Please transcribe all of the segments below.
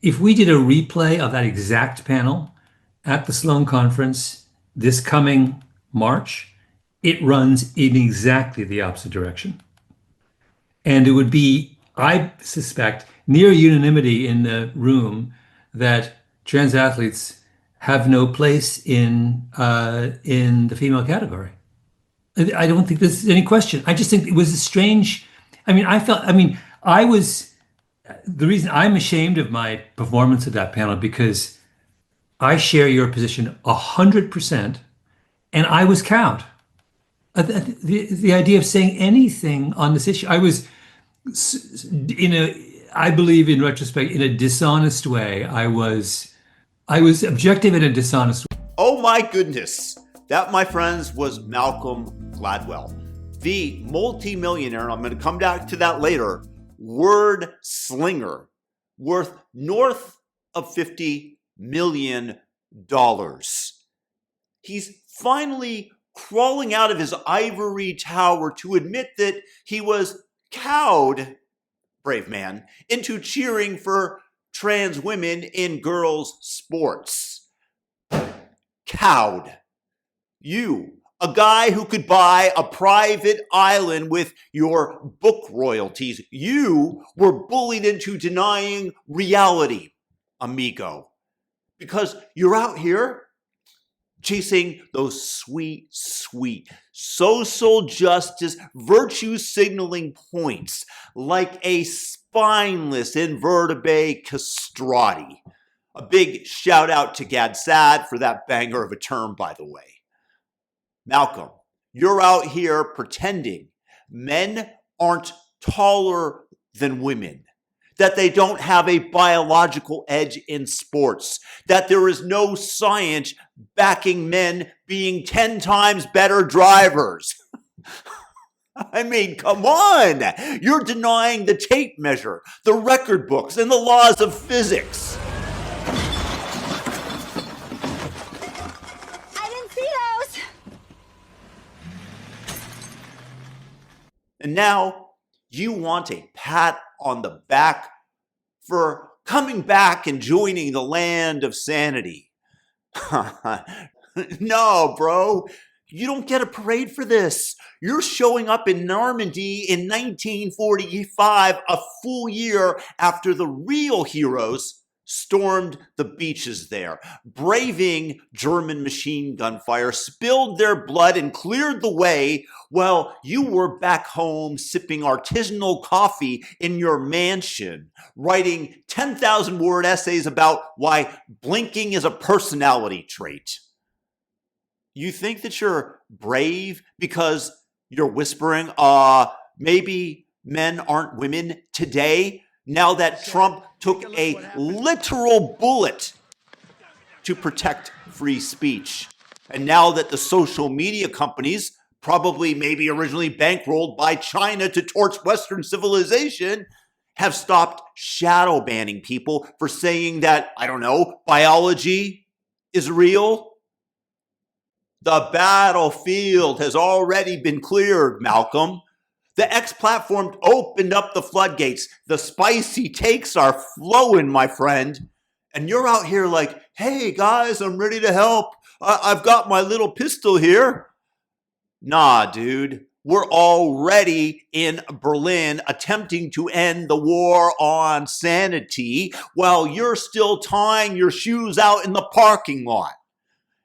If we did a replay of that exact panel at the Sloan Conference this coming March, it runs in exactly the opposite direction. And it would be, I suspect, near unanimity in the room that trans athletes have no place in the female category. I don't think there's any question. I just think it was a strange. I mean, I felt. I mean, I was the reason I'm ashamed of my performance at that panel because I share your position 100%, and I was cowed. The idea of saying anything on this issue, I was in a, I believe in retrospect, in a dishonest way. I was objective in a dishonest way. Oh my goodness. That, my friends, was Malcolm Gladwell, the multimillionaire, and I'm going to come back to that later, word slinger, worth north of $50 million. He's finally crawling out of his ivory tower to admit that he was cowed, brave man, into cheering for trans women in girls' sports. Cowed. You, a guy who could buy a private island with your book royalties, you were bullied into denying reality, amigo, because you're out here chasing those sweet, sweet social justice, virtue signaling points like a spineless invertebrate castrati. A big shout out to Gad Sad for that banger of a term, by the way. Malcolm, you're out here pretending men aren't taller than women, that they don't have a biological edge in sports, that there is no science backing men being 10 times better drivers. I mean, come on. You're denying the tape measure, the record books, and the laws of physics. I didn't see those. And now you want a pat on the back for coming back and joining the land of sanity. No, bro. You don't get a parade for this. You're showing up in Normandy in 1945, a full year after the real heroes stormed the beaches there, braving German machine gun fire, spilled their blood, and cleared the way while you were back home sipping artisanal coffee in your mansion, writing 10,000 word essays about why blinking is a personality trait. You think that you're brave because you're whispering, maybe men aren't women today, now that Trump took a literal bullet to protect free speech. And now that the social media companies, probably maybe originally bankrolled by China to torch Western civilization, have stopped shadow banning people for saying that, I don't know, biology is real. The battlefield has already been cleared, Malcolm. The X platform opened up the floodgates. The spicy takes are flowing, my friend. And you're out here like, hey, guys, I'm ready to help. I've got my little pistol here. Nah, dude. We're already in Berlin attempting to end the war on sanity while you're still tying your shoes out in the parking lot.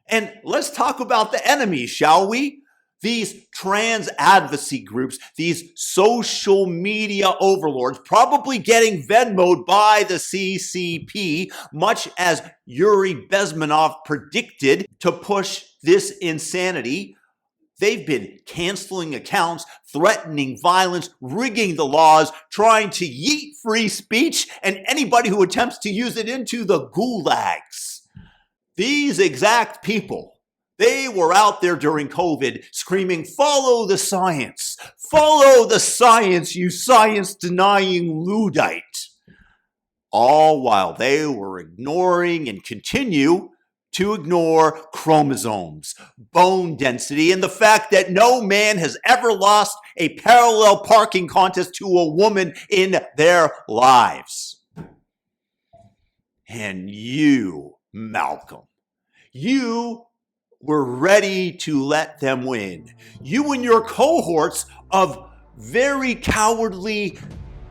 And let's talk about the enemy, shall we? These trans advocacy groups, these social media overlords, probably getting Venmo'd by the CCP, much as Yuri Bezmenov predicted to push this insanity. They've been canceling accounts, threatening violence, rigging the laws, trying to yeet free speech and anybody who attempts to use it into the gulags. These exact people, they were out there during COVID screaming, follow the science, you science-denying Luddite. All while they were ignoring and continue to ignore chromosomes, bone density, and the fact that no man has ever lost a parallel parking contest to a woman in their lives. And you, Malcolm, you were ready to let them win. You and your cohorts of very cowardly,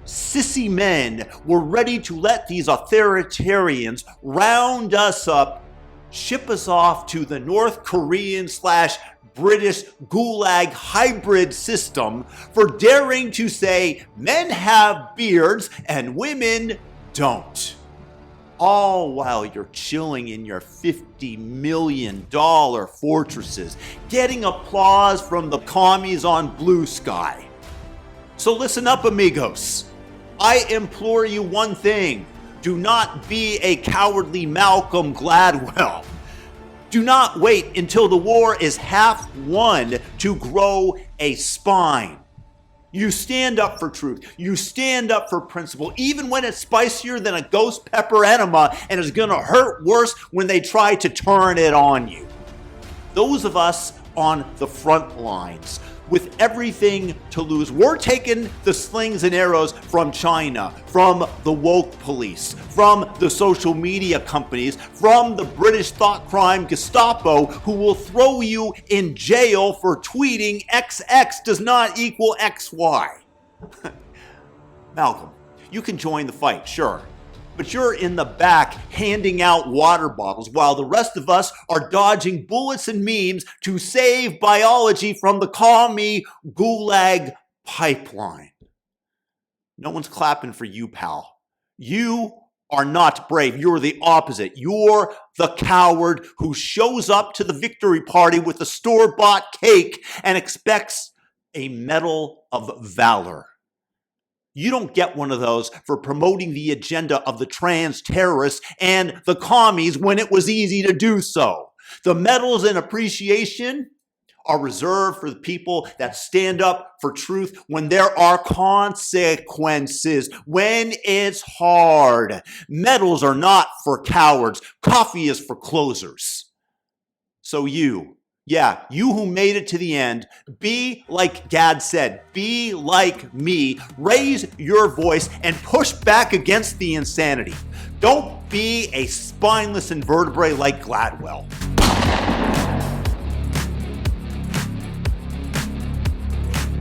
sissy men were ready to let these authoritarians round us up, ship us off to the North Korean / British gulag hybrid system for daring to say men have beards and women don't. All while you're chilling in your $50 million fortresses, getting applause from the commies on Blue Sky. So listen up, amigos. I implore you one thing. Do not be a cowardly Malcolm Gladwell. Do not wait until the war is half won to grow a spine. You stand up for truth. You stand up for principle, even when it's spicier than a ghost pepper enema and is going to hurt worse when they try to turn it on you. Those of us on the front lines with everything to lose, we're taking the slings and arrows from China, from the woke police, from the social media companies, from the British thought crime Gestapo, who will throw you in jail for tweeting XX does not equal XY. Malcolm, you can join the fight, sure. But you're in the back handing out water bottles while the rest of us are dodging bullets and memes to save biology from the commie gulag pipeline. No one's clapping for you, pal. You are not brave. You're the opposite. You're the coward who shows up to the victory party with a store-bought cake and expects a medal of valor. You don't get one of those for promoting the agenda of the trans terrorists and the commies when it was easy to do so. The medals and appreciation are reserved for the people that stand up for truth when there are consequences, when it's hard. Medals are not for cowards. Coffee is for closers. So you who made it to the end, be like Gad said, be like me, raise your voice and push back against the insanity. Don't be a spineless invertebrate like Gladwell.